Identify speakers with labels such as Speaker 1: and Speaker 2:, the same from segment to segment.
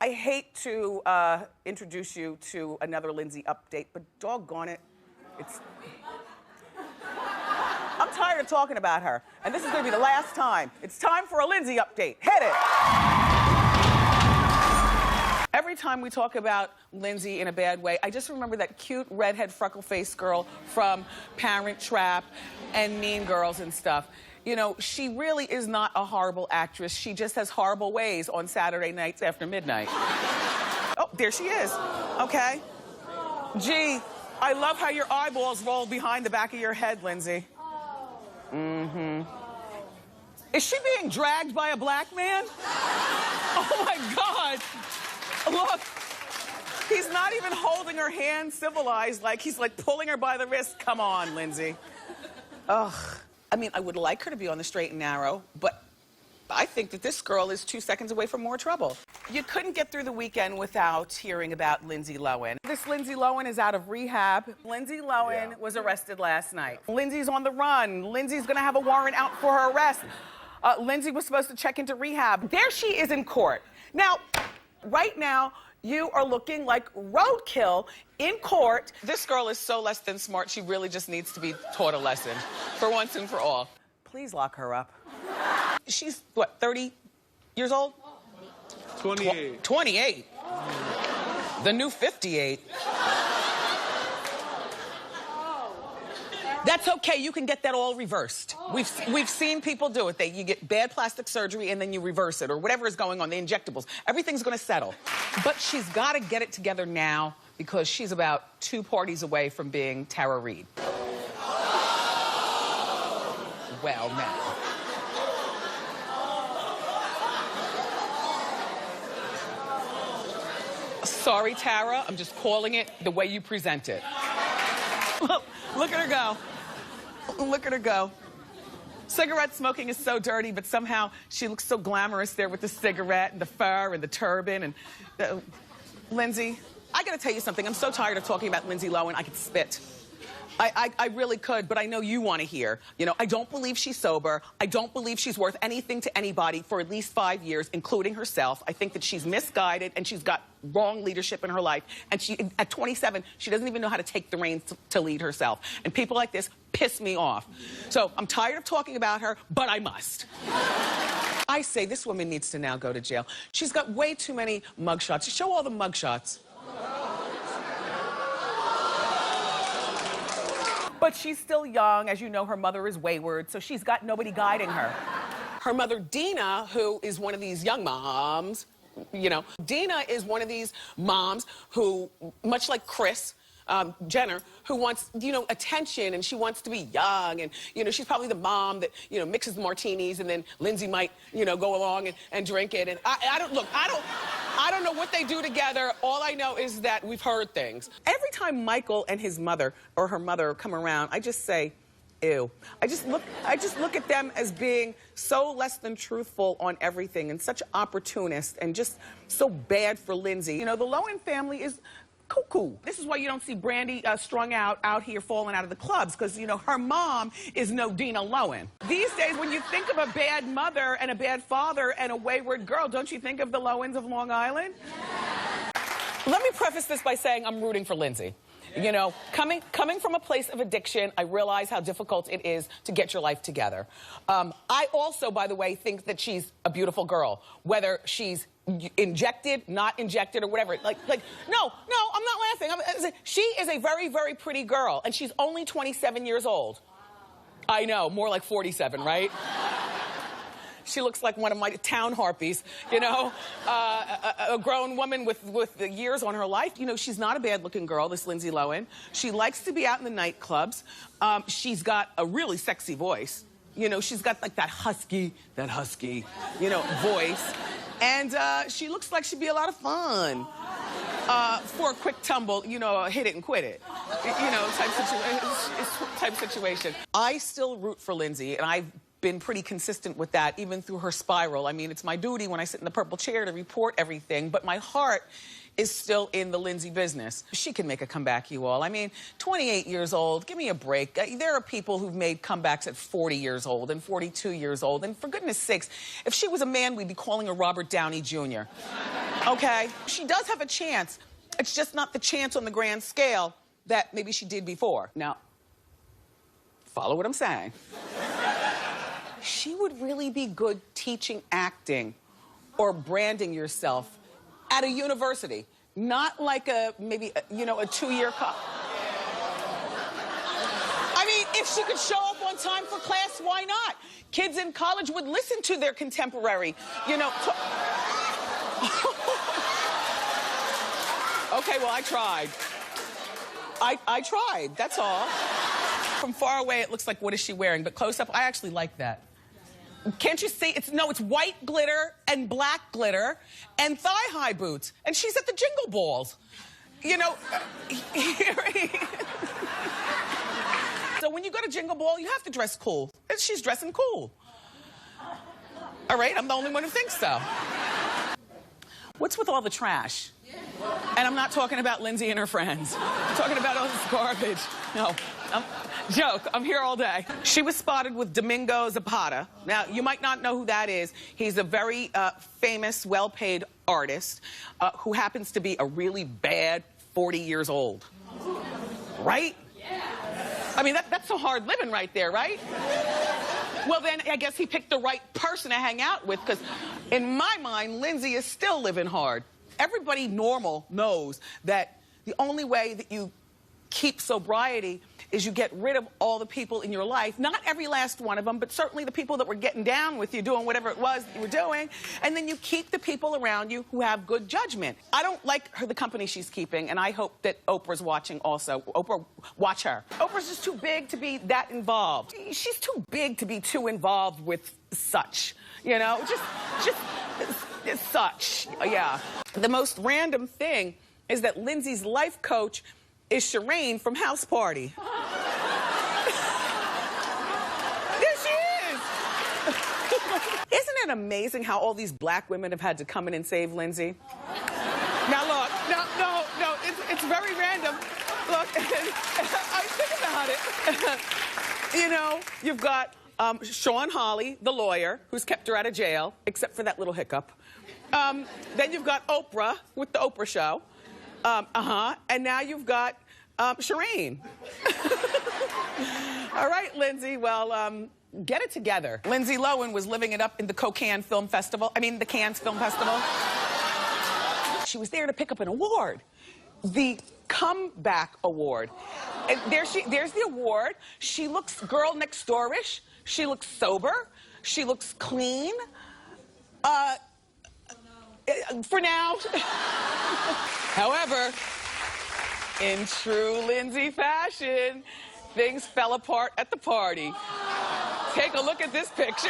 Speaker 1: I hate to introduce you to another Lindsay update, but doggone it, I'm tired of talking about her, and this is gonna be the last time. It's time for a Lindsay update. Hit it! Every time we talk about Lindsay in a bad way, I just remember that cute redhead freckle-faced girl from Parent Trap and Mean Girls and stuff. You know, she really is not a horrible actress. She just has horrible ways on Saturday nights after midnight. Oh, there she is. Okay. Gee, I love how your eyeballs roll behind the back of your head, Lindsay. Mm-hmm. Is she being dragged by a black man? Oh, my God. Look, he's not even holding her hand civilized, like he's like pulling her by the wrist. Come on, Lindsay. Ugh. I mean, I would like her to be on the straight and narrow, but I think that this girl is 2 seconds away from more trouble. You couldn't get through the weekend without hearing about Lindsay Lohan. This Lindsay Lohan is out of rehab. Lindsay Lohan was arrested last night. Lindsay's on the run. Lindsay's gonna have a warrant out for her arrest. Lindsay was supposed to check into rehab. There she is in court. Now, right now, you are looking like roadkill in court. This girl is so less than smart, she really just needs to be taught a lesson for once and for all. Please lock her up. She's, what, 30 years old?
Speaker 2: 28.
Speaker 1: 28? The new 58. That's okay, you can get that all reversed. We've seen people do it. You get bad plastic surgery and then you reverse it, or whatever is going on, the injectables. Everything's gonna settle. But she's gotta get it together now because she's about 2 parties away from being Tara Reid. Well, now. Sorry, Tara, I'm just calling it the way you present it. Look at her go. Look at her go. Cigarette smoking is so dirty, but somehow she looks so glamorous there with the cigarette and the fur and the turban and... Lindsay, I gotta tell you something. I'm so tired of talking about Lindsay Lohan, I could spit. I really could, but I know you want to hear. You know, I don't believe she's sober. I don't believe she's worth anything to anybody for at least 5 years, including herself. I think that she's misguided and she's got wrong leadership in her life. And she, at 27, she doesn't even know how to take the reins to lead herself. And people like this piss me off. So I'm tired of talking about her, but I must. I say this woman needs to now go to jail. She's got way too many mugshots. Show all the mugshots. But she's still young. As you know, her mother is wayward, so she's got nobody guiding her. Her mother, Dina, who is one of these young moms, you know, Dina is one of these moms who, much like Kris Jenner, who wants, you know, attention, and she wants to be young, and, you know, she's probably the mom that, you know, mixes the martinis, and then Lindsay might, you know, go along and drink it. And I don't know what they do together. All I know is that we've heard things. Every time Michael and his mother or her mother come around, I just say, ew. I just look at them as being so less than truthful on everything and such opportunists and just so bad for Lindsay. You know, the Lohan family is cuckoo. This is why you don't see Brandy strung out here falling out of the clubs, because, you know, her mom is no Dina Lohan. These days, when you think of a bad mother and a bad father and a wayward girl, don't you think of the Lohans of Long Island? Yeah. Let me preface this by saying I'm rooting for Lindsay. You know, coming from a place of addiction, I realize how difficult it is to get your life together. I also, by the way, think that she's a beautiful girl, whether she's injected, not injected, or whatever. No, I'm not laughing. She is a very, very pretty girl, and she's only 27 years old. I know, more like 47, right? She looks like one of my town harpies, you know, a grown woman with years on her life. You know, she's not a bad-looking girl, this Lindsay Lohan. She likes to be out in the nightclubs. She's got a really sexy voice. You know, she's got like that husky, you know, voice. And she looks like she'd be a lot of fun. For a quick tumble, you know, hit it and quit it. You know, type situation. I still root for Lindsay, and I've been pretty consistent with that, even through her spiral. I mean, it's my duty when I sit in the purple chair to report everything, but my heart is still in the Lindsay business. She can make a comeback, you all. I mean, 28 years old, give me a break. There are people who've made comebacks at 40 years old and 42 years old. And for goodness sakes, if she was a man, we'd be calling her Robert Downey Jr. Okay? She does have a chance. It's just not the chance on the grand scale that maybe she did before. Now, follow what I'm saying. She would really be good teaching acting or branding yourself at a university, not like a, maybe, you know, a 2-year college. I mean, if she could show up on time for class, why not? Kids in college would listen to their contemporary, you know. Okay, well, I tried. I tried, that's all. From far away, it looks like, what is she wearing? But close up, I actually like that. Can't you see? It's white glitter and black glitter and thigh-high boots. And she's at the Jingle Balls. You know, so when you go to Jingle Ball, you have to dress cool. And she's dressing cool. All right, I'm the only one who thinks so. What's with all the trash? And I'm not talking about Lindsay and her friends. I'm talking about all this garbage. No, joke, I'm here all day. She was spotted with Domingo Zapata. Now, you might not know who that is. He's a very famous, well-paid artist who happens to be a really bad 40 years old. Right? Yeah. I mean, that's a hard living right there, right? Well, then, I guess he picked the right person to hang out with, because in my mind, Lindsay is still living hard. Everybody normal knows that the only way that you keep sobriety is you get rid of all the people in your life, not every last one of them, but certainly the people that were getting down with you, doing whatever it was that you were doing, and then you keep the people around you who have good judgment. I don't like the company she's keeping, and I hope that Oprah's watching also. Oprah, watch her. Oprah's just too big to be that involved. She's too big to be too involved with such, you know, just such, yeah. The most random thing is that Lindsay's life coach is Shireen from House Party. There she is. Isn't it amazing how all these black women have had to come in and save Lindsay? Now look, no, it's very random. Look, I think about it. You know, you've got Sean Hawley, the lawyer, who's kept her out of jail, except for that little hiccup. Then you've got Oprah with the Oprah Show. And now you've got Shireen. All right, Lindsay, well, get it together. Lindsay Lohan was living it up in the Cannes Film Festival. She was there to pick up an award, the Comeback Award. And there's the award. She looks girl next door-ish. She looks sober. She looks clean. For now. However, in true Lindsay fashion, things fell apart at the party. Take a look at this picture.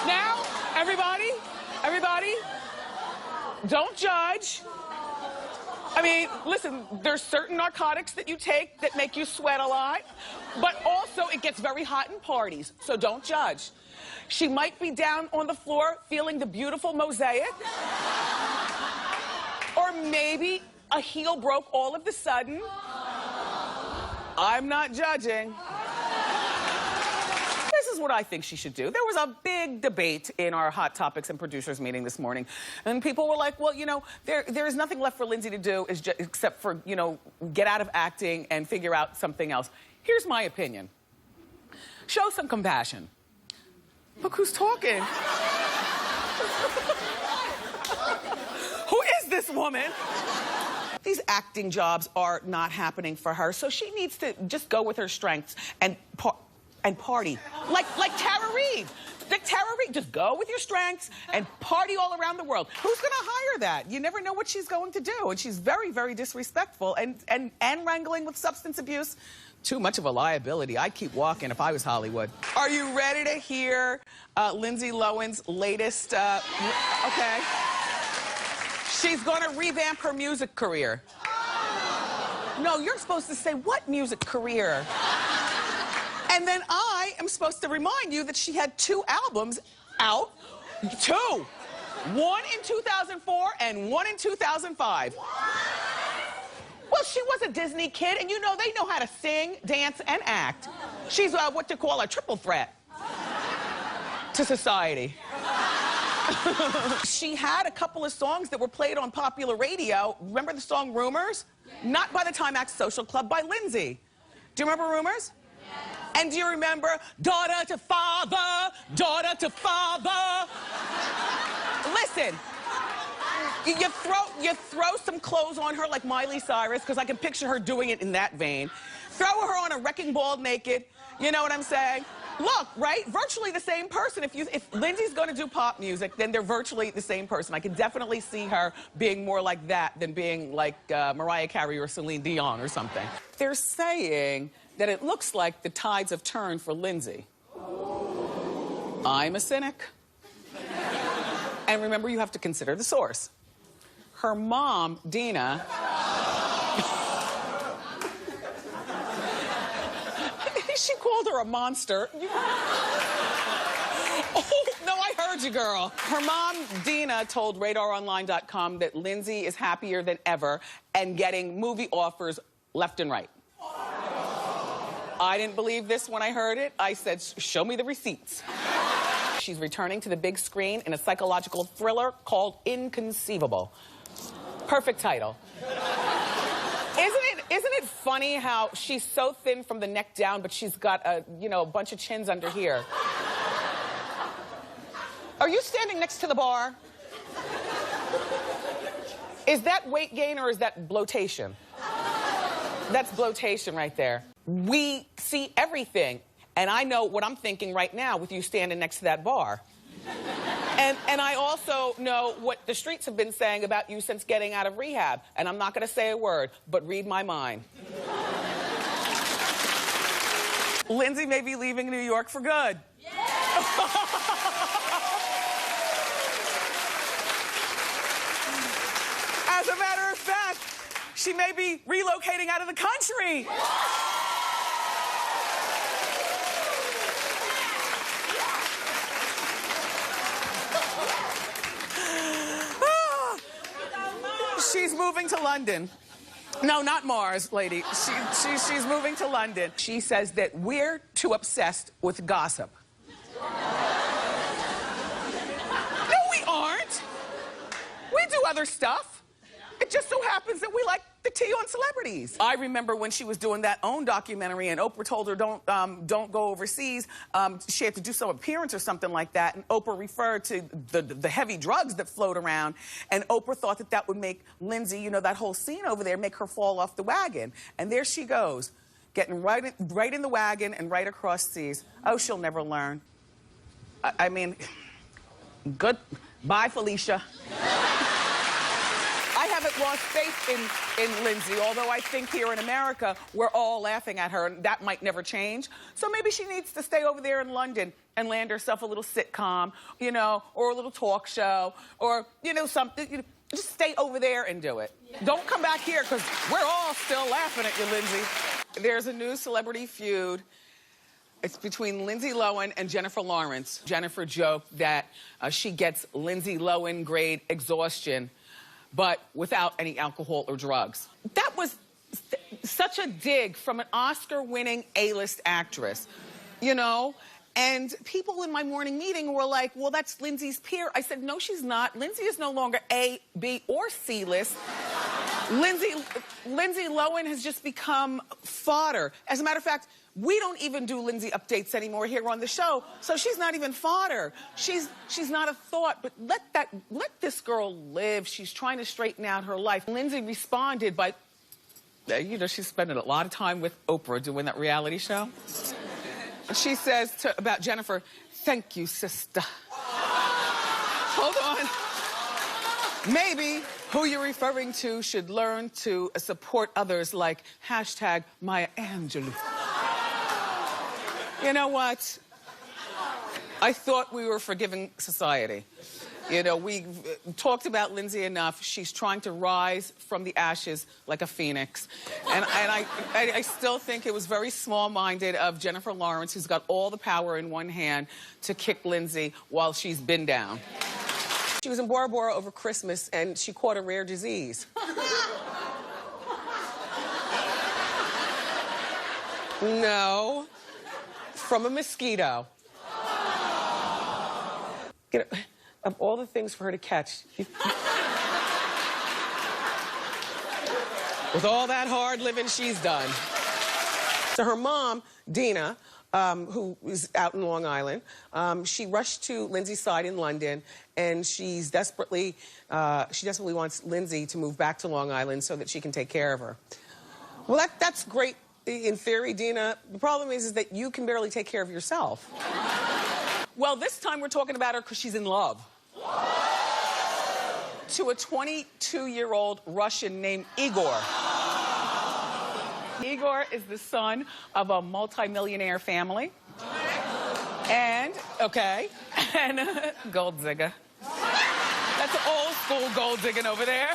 Speaker 1: Now, everybody, don't judge. I mean, listen, there's certain narcotics that you take that make you sweat a lot, but also it gets very hot in parties, so don't judge. She might be down on the floor feeling the beautiful mosaic, or maybe a heel broke all of a sudden. I'm not judging. This is what I think she should do. There was a big debate in our Hot Topics and producers meeting this morning, and people were like, well, you know, there is nothing left for Lindsay to do except for, you know, get out of acting and figure out something else. Here's my opinion. Show some compassion. Look who's talking. Who is this woman? These acting jobs are not happening for her, so she needs to just go with her strengths and party. Like Tara Reid. Like Tara Reid, just go with your strengths and party all around the world. Who's gonna hire that? You never know what she's going to do, and she's very, very disrespectful and wrangling with substance abuse. Too much of a liability. I'd keep walking if I was Hollywood. Are you ready to hear Lindsay Lohan's latest, okay. She's gonna revamp her music career. No, you're supposed to say, what music career? And then I am supposed to remind you that she had 2 albums Out. 2. 1 in 2004 and 1 in 2005. Well, she was a Disney kid, and you know they know how to sing, dance, and act. She's what you call a triple threat to society. She had a couple of songs that were played on popular radio. Remember the song Rumors? Not by the Timex Social Club, by Lindsay. Do you remember Rumors? Yeah. And do you remember Daughter to Father, Daughter to Father? Listen, you throw some clothes on her like Miley Cyrus, because I can picture her doing it in that vein. Throw her on a wrecking ball naked, you know what I'm saying? Look, right? Virtually the same person. If Lindsay's going to do pop music, then they're virtually the same person. I can definitely see her being more like that than being like Mariah Carey or Celine Dion or something. They're saying that it looks like the tides have turned for Lindsay. I'm a cynic. And remember, you have to consider the source. Her mom, Dina... She called her a monster. Oh, no, I heard you, girl. Her mom, Dina, told RadarOnline.com that Lindsay is happier than ever and getting movie offers left and right. I didn't believe this when I heard it. I said, show me the receipts. She's returning to the big screen in a psychological thriller called Inconceivable. Perfect title. Isn't it funny how she's so thin from the neck down, but she's got a bunch of chins under here? Are you standing next to the bar? Is that weight gain or is that bloatation? That's bloatation right there. We see everything, and I know what I'm thinking right now with you standing next to that bar. And I also know what the streets have been saying about you since getting out of rehab. And I'm not going to say a word, but read my mind. Lindsay may be leaving New York for good. Yeah. As a matter of fact, she may be relocating out of the country. She's moving to London. No, not Mars, lady. She's moving to London. She says that we're too obsessed with gossip. No, we aren't. We do other stuff. It just so happens that we like the tea on celebrities. I remember when she was doing that OWN documentary and Oprah told her don't go overseas. She had to do some appearance or something like that, and Oprah referred to the heavy drugs that float around, and Oprah thought that that would make Lindsay, that whole scene over there, make her fall off the wagon. And there she goes, getting right in the wagon and right across seas. Oh, she'll never learn. I mean, good. Bye, Felicia. I haven't lost faith in Lindsay, although I think here in America, we're all laughing at her, and that might never change. So maybe she needs to stay over there in London and land herself a little sitcom, or a little talk show, or, something. Just stay over there and do it. Yeah. Don't come back here, because we're all still laughing at you, Lindsay. There's a new celebrity feud. It's between Lindsay Lohan and Jennifer Lawrence. Jennifer joked that she gets Lindsay Lohan grade exhaustion, but without any alcohol or drugs. That was such a dig from an Oscar-winning A-list actress, And people in my morning meeting were like, well, that's Lindsay's peer. I said, no, she's not. Lindsay is no longer A, B, or C-list. Lindsay Lohan has just become fodder. As a matter of fact, we don't even do Lindsay updates anymore here on the show, so she's not even fodder. She's not a thought, but let this girl live. She's trying to straighten out her life. Lindsay responded by, she's spending a lot of time with Oprah doing that reality show. She says about Jennifer, thank you, sister. Hold on. Maybe who you're referring to should learn to support others like hashtag Maya Angelou. You know what? I thought we were a forgiving society. You know, we've talked about Lindsay enough. She's trying to rise from the ashes like a phoenix. And I still think it was very small-minded of Jennifer Lawrence, who's got all the power in one hand, to kick Lindsay while she's been down. She was in Bora Bora over Christmas, and she caught a rare disease. No, from a mosquito. You know, of all the things for her to catch, with all that hard living she's done. So her mom, Dina, who is out in Long Island, she rushed to Lindsay's side in London, and she desperately wants Lindsay to move back to Long Island so that she can take care of her. Well, that's great in theory, Dina. The problem is that you can barely take care of yourself. Well, this time we're talking about her because she's in love. To a 22-year-old Russian named Igor. Igor is the son of a multi-millionaire family. And gold digger. That's old school gold digging over there.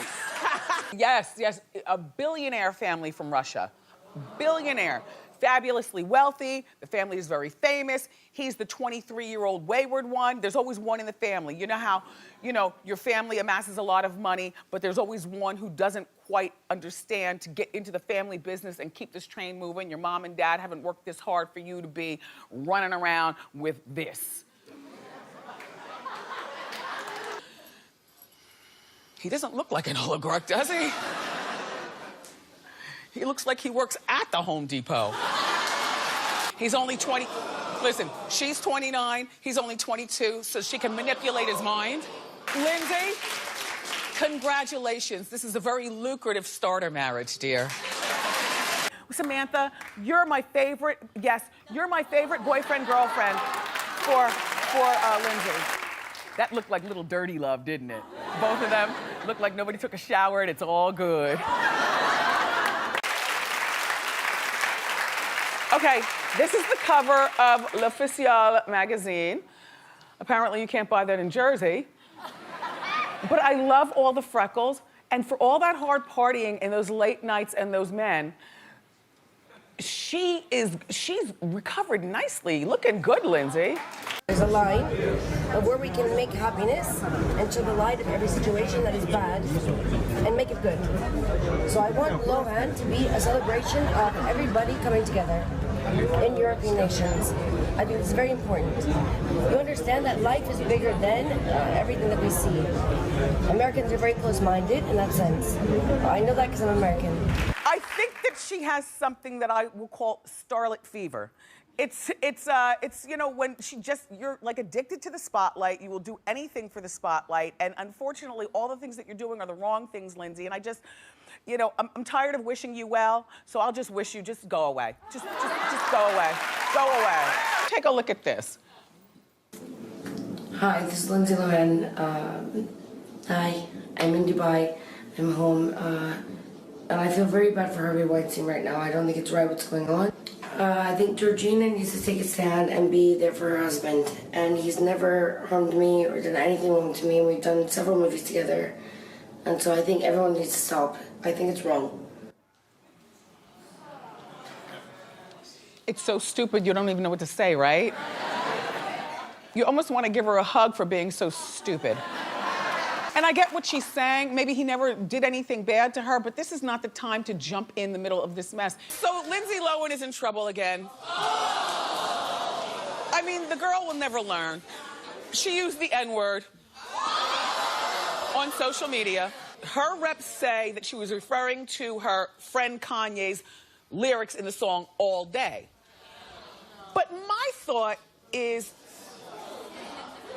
Speaker 1: Yes, a billionaire family from Russia. Billionaire. Fabulously wealthy. The family is very famous. He's the 23-year-old wayward one. There's always one in the family. You know how, your family amasses a lot of money, but there's always one who doesn't quite understand to get into the family business and keep this train moving. Your mom and dad haven't worked this hard for you to be running around with this. He doesn't look like an oligarch, does he? He looks like he works at the Home Depot. He's only 20. Listen, she's 29, he's only 22, so she can manipulate his mind. Lindsay, congratulations. This is a very lucrative starter marriage, dear. Samantha, you're my favorite, yes, you're my favorite boyfriend-girlfriend for Lindsay. That looked like little dirty love, didn't it? Both of them looked like nobody took a shower and it's all good. Okay, this is the cover of L'Officiel magazine. Apparently you can't buy that in Jersey. But I love all the freckles, and for all that hard partying and those late nights and those men, she's recovered nicely. Looking good, Lindsay.
Speaker 3: There's a line of where we can make happiness and show the light of every situation that is bad and make it good. So I want Lohan to be a celebration of everybody coming together in European nations. I think it's very important. You understand that life is bigger than everything that we see. Americans are very close-minded in that sense. I know that because I'm American.
Speaker 1: I think that she has something that I will call starlet fever. It's when you're like addicted to the spotlight. You will do anything for the spotlight. And unfortunately, all the things that you're doing are the wrong things, Lindsay. And I just, I'm tired of wishing you well. So I'll just wish you, just go away. Just go away. Go away. Take a look at this.
Speaker 3: Hi, this is Lindsay Lohan. Hi, I'm in Dubai. I'm home. And I feel very bad for Harvey Weinstein right now. I don't think it's right what's going on. I think Georgina needs to take a stand and be there for her husband. And he's never harmed me or done anything wrong to me. We've done several movies together. And so I think everyone needs to stop. I think it's wrong.
Speaker 1: It's so stupid you don't even know what to say, right? You almost want to give her a hug for being so stupid. And I get what she's saying. Maybe he never did anything bad to her, but this is not the time to jump in the middle of this mess. So Lindsay Lohan is in trouble again. I mean, the girl will never learn. She used the N-word on social media. Her reps say that she was referring to her friend Kanye's lyrics in the song All Day. But my thought is,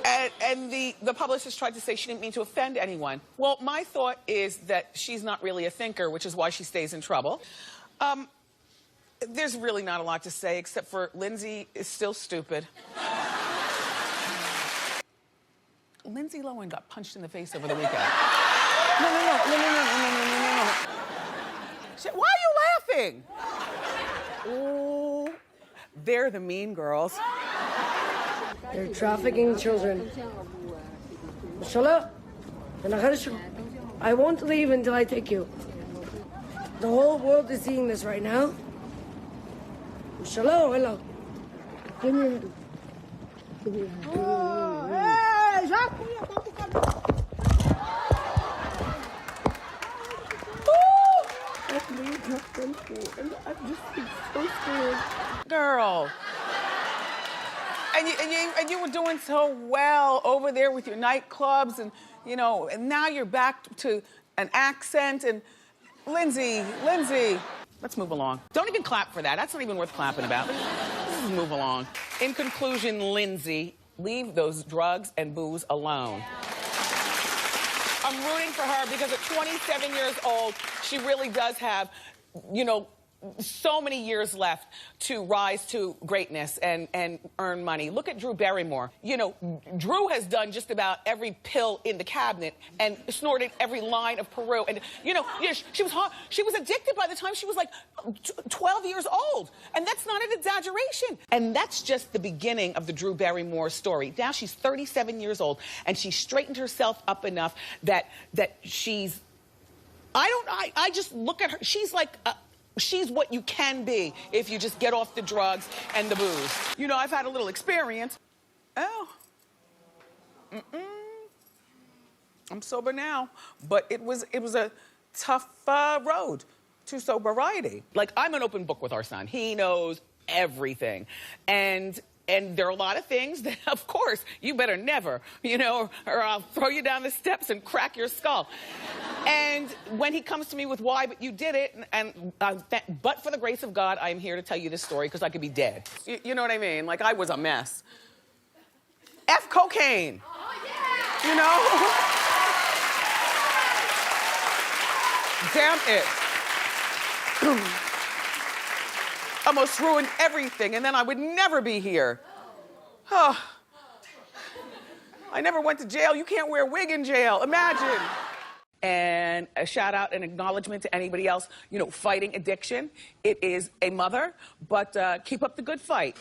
Speaker 1: and the publicist tried to say she didn't mean to offend anyone. Well, my thought is that she's not really a thinker, which is why she stays in trouble. There's really not a lot to say, except for Lindsay is still stupid. Lindsay Lohan got punched in the face over the weekend. No. Why are you laughing? Oh, they're the mean girls.
Speaker 3: They're trafficking children. Inshallah. I won't leave until I take you. The whole world is seeing this right now. Inshallah, hello. Give me your hand. Give me your hand. I'm just so scared.
Speaker 1: Girl. And you were doing so well over there with your nightclubs and, you know, and now you're back to an accent and Lindsay, let's move along. Don't even clap for that. That's not even worth clapping about. Let's just move along. In conclusion, Lindsay, leave those drugs and booze alone. I'm rooting for her because at 27 years old, she really does have, you know, so many years left to rise to greatness and earn money. Look at Drew Barrymore. You know, Drew has done just about every pill in the cabinet and snorted every line of Peru. And, you know, she was addicted by the time she was like 12 years old. And that's not an exaggeration. And that's just the beginning of the Drew Barrymore story. Now she's 37 years old and she's straightened herself up enough that she's, I just look at her, she's like, she's what you can be if you just get off the drugs and the booze. You know, I've had a little experience. Oh. I'm sober now, but it was a tough road to sobriety. Like, I'm an open book with our son. He knows everything. And there are a lot of things that, of course, you better never, you know, or I'll throw you down the steps and crack your skull. And when he comes to me with why, but you did it, but for the grace of God, I'm here to tell you this story because I could be dead. You know what I mean? Like, I was a mess. F cocaine. Oh, yeah. You know? Damn it. Almost ruined everything, and then I would never be here. Oh. I never went to jail. You can't wear a wig in jail. Imagine. And a shout out and acknowledgement to anybody else, you know, fighting addiction. It is a mother, but keep up the good fight.